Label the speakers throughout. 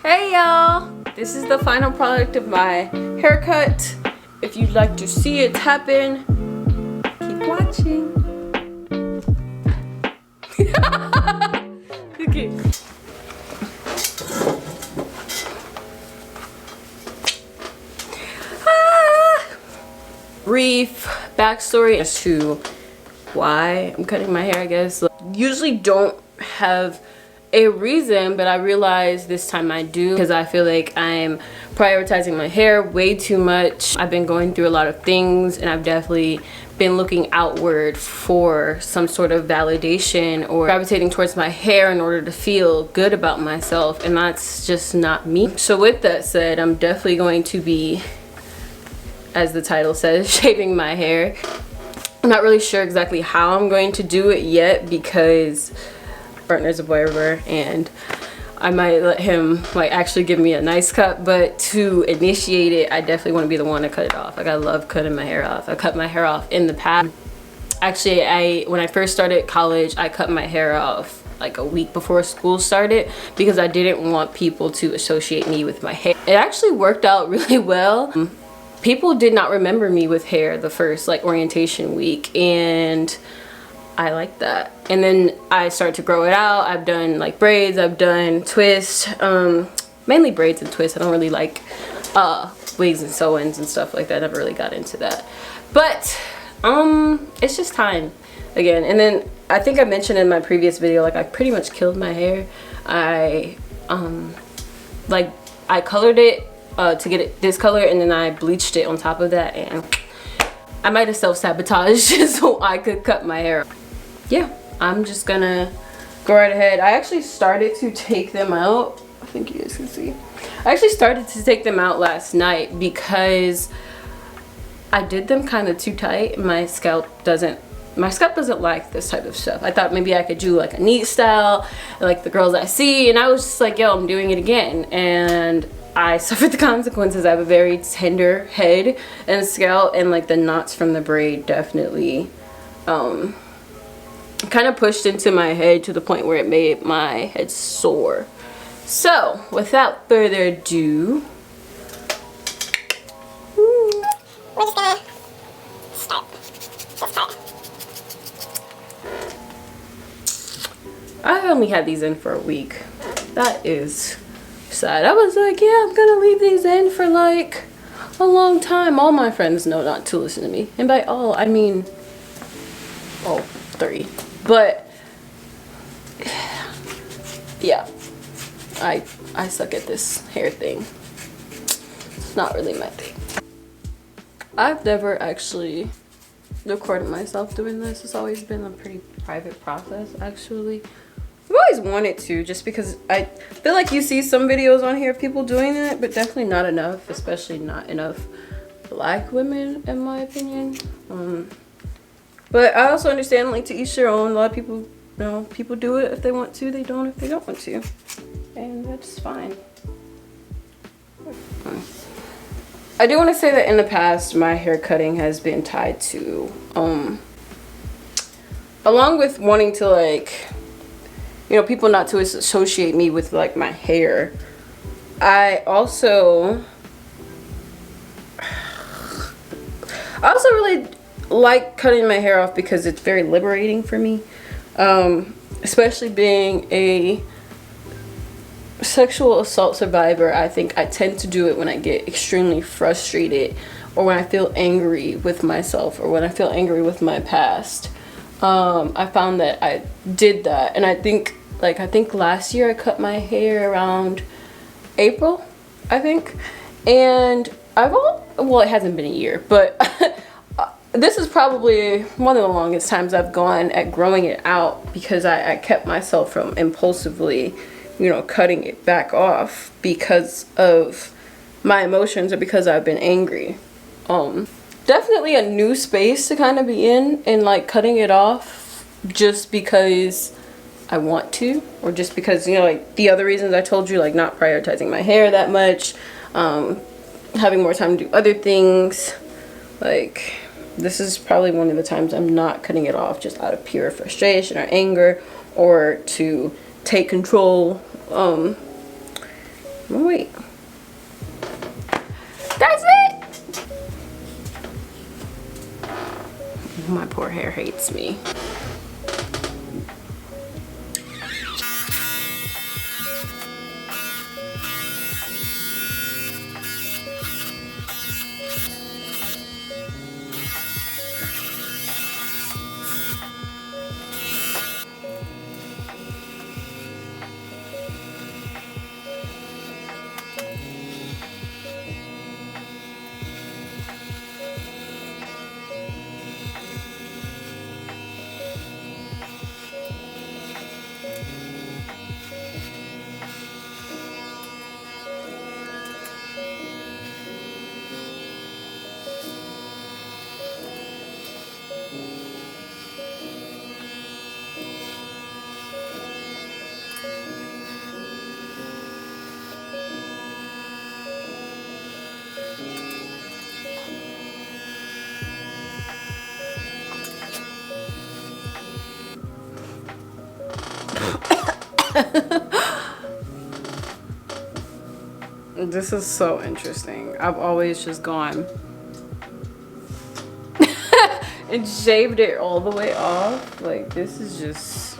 Speaker 1: Hey y'all! This is the final product of my haircut. If you'd like to see it happen, keep watching. Okay. Brief backstory as to why I'm cutting my hair, I guess. Usually don't have a reason, but I realized this time I do, because I feel like I'm prioritizing my hair way too much. I've been going through a lot of things, and I've definitely been looking outward for some sort of validation or gravitating towards my hair in order to feel good about myself, and that's just not me. So with that said, I'm definitely going to be, as the title says, shaving my hair. I'm not really sure exactly how I'm going to do it yet, because partner's a barber and I might let him like actually give me a nice cut, but to initiate it I definitely want to be the one to cut it off. Like, I love cutting my hair off. I cut my hair off in the past. Actually, when I first started college, I cut my hair off like a week before school started because I didn't want people to associate me with my hair. It actually worked out really well. People did not remember me with hair the first like orientation week, and I like that. And then I started to grow it out. I've done like braids, I've done twists, mainly braids and twists. I don't really like wigs and sew-ins and stuff like that. I never really got into that, but it's just time again. And then I think I mentioned in my previous video, like, I pretty much killed my hair. I colored it to get it this color, and then I bleached it on top of that, and I might have self-sabotaged so I could cut my hair. Yeah, I'm just gonna go right ahead. I actually started to take them out. I think you guys can see. I actually started to take them out last night because I did them kind of too tight. My scalp doesn't like this type of stuff. I thought maybe I could do like a neat style, like the girls I see, and I was just like, yo, I'm doing it again. And I suffered the consequences. I have a very tender head and scalp, and like the knots from the braid definitely kind of pushed into my head to the point where it made my head sore. So without further ado,
Speaker 2: we're just gonna start. Let's start.
Speaker 1: I only had these in for a week. That is sad. I was like, yeah, I'm gonna leave these in for like a long time. All my friends know not to listen to me, and by all I mean all three. But yeah, I suck at this hair thing. It's not really my thing. I've never actually recorded myself doing this. It's always been a pretty private process, actually. I've always wanted to, just because I feel like you see some videos on here of people doing it, but definitely not enough, especially not enough Black women, in my opinion. But I also understand, like, to each their own. A lot of people, you know, people do it if they want to, they don't if they don't want to, and that's fine. I do want to say that in the past, my hair cutting has been tied to, along with wanting to, like, you know, people not to associate me with like my hair, I also really like cutting my hair off because it's very liberating for me, especially being a sexual assault survivor. I think I tend to do it when I get extremely frustrated, or when I feel angry with myself, or when I feel angry with my past. I found that I did that, and I think last year I cut my hair around April, I think, and well, it hasn't been a year, but this is probably one of the longest times I've gone at growing it out, because I kept myself from impulsively, you know, cutting it back off because of my emotions or because I've been angry. Definitely a new space to kind of be in, and like cutting it off just because I want to, or just because, you know, like the other reasons I told you, like not prioritizing my hair that much, having more time to do other things. Like, this is probably one of the times I'm not cutting it off just out of pure frustration or anger, or to take control. Wait. That's it? My poor hair hates me. This is so interesting. I've always just gone and shaved it all the way off. Like, this is just,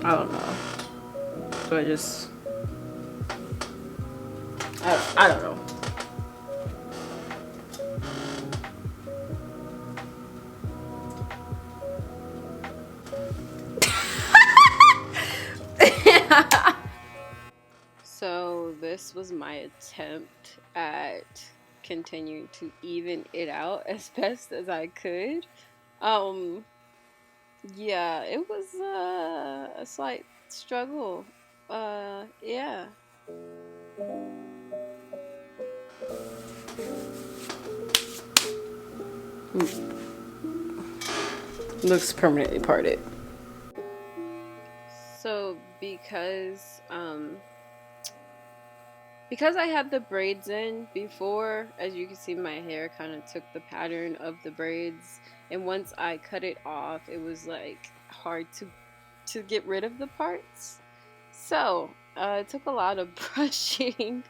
Speaker 1: I don't know. So I don't know. So this was my attempt at continuing to even it out as best as I could. Yeah, it was a slight struggle. Yeah. Looks permanently parted. So because I had the braids in before, as you can see, my hair kind of took the pattern of the braids, and once I cut it off, it was like hard to get rid of the parts. So it took a lot of brushing.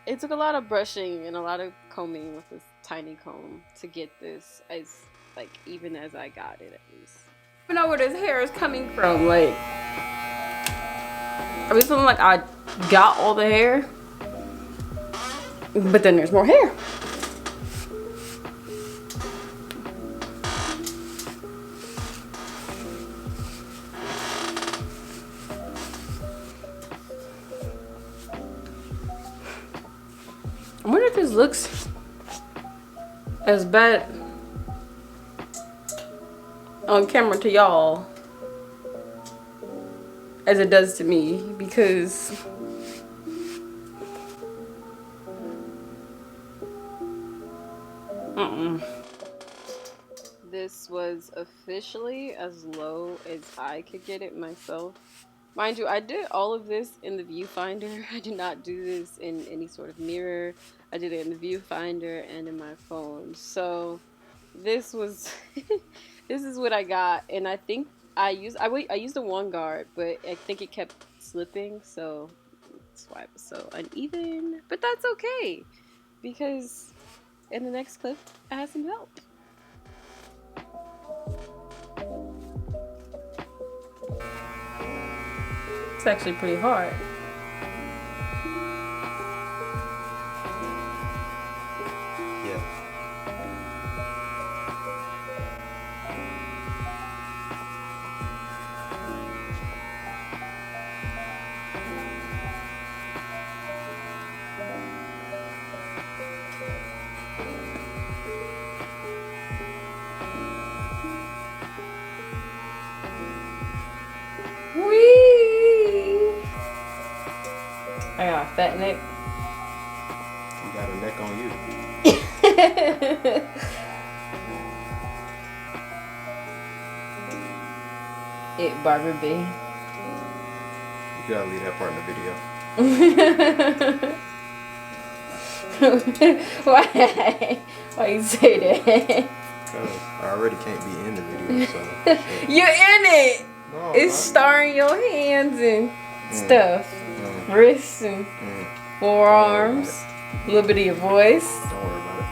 Speaker 1: It took a lot of brushing and a lot of combing with this tiny comb to get this as like even as I got it, at least. I don't know where this hair is coming from. Like, I was feeling like I got all the hair, but then there's more hair. I wonder if this looks as bad on camera to y'all as it does to me, because this was officially as low as I could get it myself. Mind you, I did all of this in the viewfinder. I did not do this in any sort of mirror. I did it in the viewfinder and in my phone. So this was this is what I got, and I think I used the one guard, but I think it kept slipping, so that's why it was so uneven. But that's okay, because in the next clip I had some help. It's actually pretty hard. I got a fat neck.
Speaker 3: You got a neck on you.
Speaker 1: It Barber B.
Speaker 3: You gotta leave that part in the
Speaker 1: video. Why you say that?
Speaker 3: Because I already can't be in the video, so.
Speaker 1: You're in it.
Speaker 3: No,
Speaker 1: it's starring your hands and stuff. wrists and forearms, a little bit of your voice.
Speaker 3: Don't worry about it.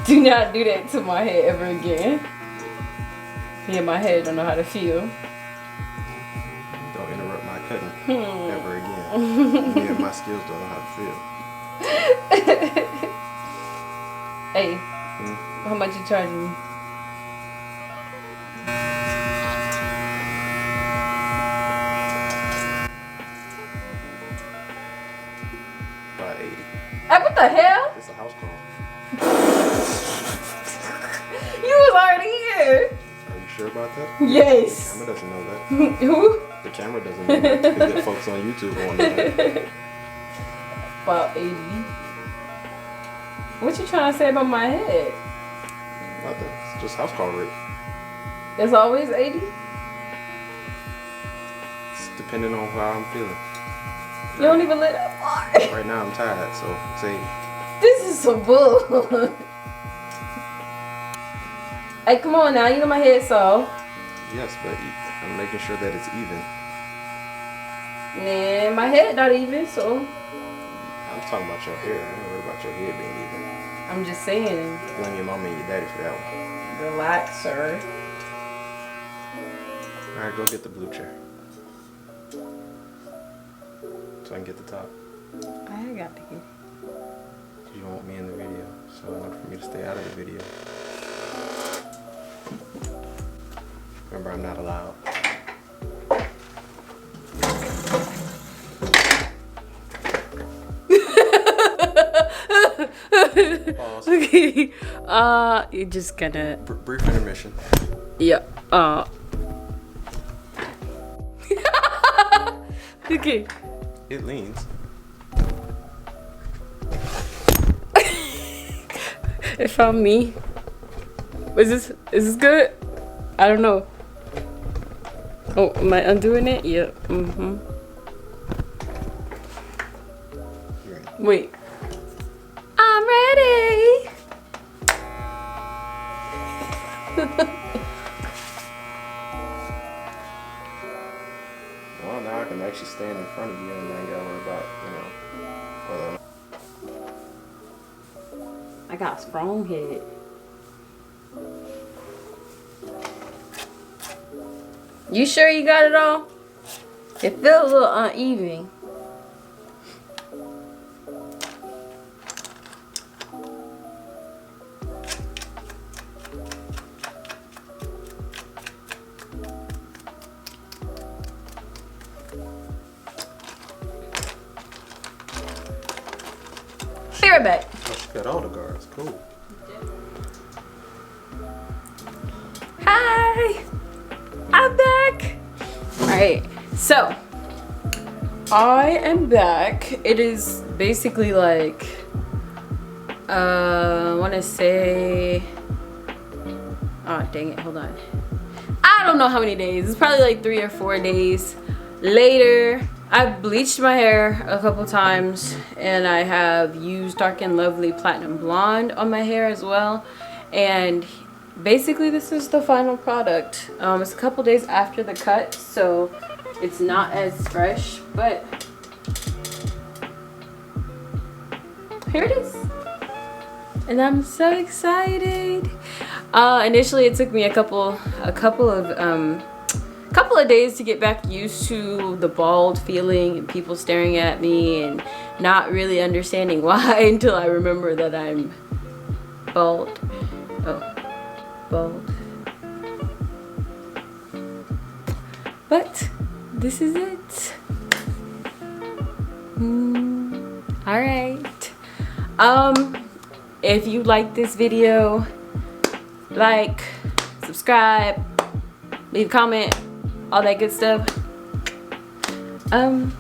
Speaker 1: Do not do that to my head ever again. Yeah, my head don't know how to feel.
Speaker 3: Don't interrupt my cutting ever again. Me and my skills don't know how to feel.
Speaker 1: Hey, how much you charging me?
Speaker 3: About 80.
Speaker 1: Hey, what the hell?
Speaker 3: It's a house call.
Speaker 1: You was already here.
Speaker 3: Are you sure about that?
Speaker 1: Yes.
Speaker 3: The camera doesn't know that.
Speaker 1: Who?
Speaker 3: The camera doesn't know that. Because the folks on YouTube won't know that.
Speaker 1: About 80. What you trying to say about my head?
Speaker 3: Nothing. It's just house call rate.
Speaker 1: It's always 80?
Speaker 3: It's depending on how I'm feeling.
Speaker 1: You don't even let that far.
Speaker 3: Right now I'm tired, so it's 80.
Speaker 1: This is some bull. Hey, come on now. You know my head's soft.
Speaker 3: Yes, but I'm making sure that it's even.
Speaker 1: Nah, my head not even, so.
Speaker 3: I'm talking about your hair. I'm not worried about your head being even.
Speaker 1: I'm just saying.
Speaker 3: Blame your mama and your daddy for that one.
Speaker 1: Relax, sir.
Speaker 3: Alright, go get the blue chair. So I can get the top.
Speaker 1: I got to get it.
Speaker 3: You don't want me in the video, so in order for me to stay out of the video. Remember, I'm not allowed. Pause.
Speaker 1: Okay. You just gonna.
Speaker 3: Brief intermission.
Speaker 1: Yeah. Okay.
Speaker 3: It leans.
Speaker 1: It found me. Is this good? I don't know. Oh, am I undoing it? Yeah. Mm-hmm.
Speaker 3: You're in.
Speaker 1: Wait. I'm ready.
Speaker 3: Well, now I can actually stand in front of you and I ain't gotta worry about, whether
Speaker 1: I got a strong head. You sure you got it all? It feels a little uneven. Be right back.
Speaker 3: oh, she got all the guards. Cool.
Speaker 1: Hi, I'm back. All right, so I am back. It is basically like I want to say, oh dang it, hold on. I don't know how many days. It's probably like 3 or 4 days later. I've bleached my hair a couple times and I have used Dark and Lovely Platinum Blonde on my hair as well. And basically this is the final product. It's a couple days after the cut, so it's not as fresh, but here it is. And I'm so excited. Initially it took me a couple of days to get back used to the bald feeling and people staring at me and not really understanding why until I remember that I'm bald. Oh, bald. But this is it. All right. If you like this video, like, subscribe, leave a comment, all that good stuff. And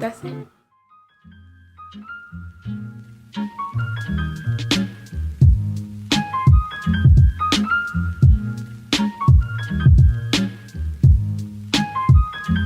Speaker 1: that's it.